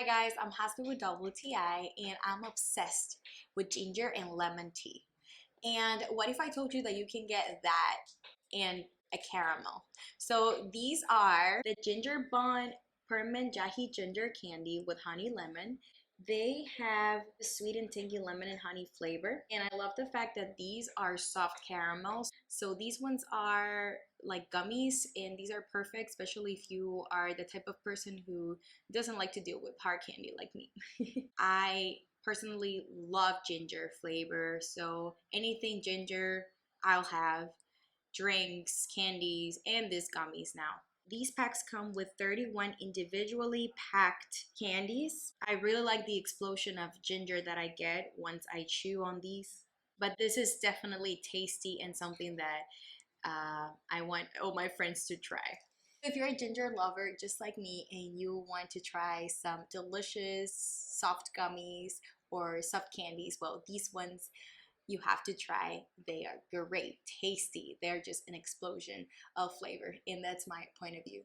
guys, I'm Hasna with WTI and I'm obsessed with ginger and lemon tea. And what if I told you that you can get that and a caramel? So these are the Gingerbon Permen Jahe ginger candy with honey lemon. They have the sweet and tangy lemon and honey flavor. And I love the fact that these are soft caramels. So these ones are like gummies and these are perfect, especially if you are the type of person who doesn't like to deal with hard candy like me. I personally love ginger flavor, so anything ginger I'll have. Drinks, candies, and these gummies now. These packs come with 31 individually packed candies. I really like the explosion of ginger that I get once I chew on these. But this is definitely tasty and something that I want all my friends to try. If you're a ginger lover just like me and you want to try some delicious soft gummies or soft candies, well, these ones you have to try. They are great, tasty. They're just an explosion of flavor, and that's my point of view.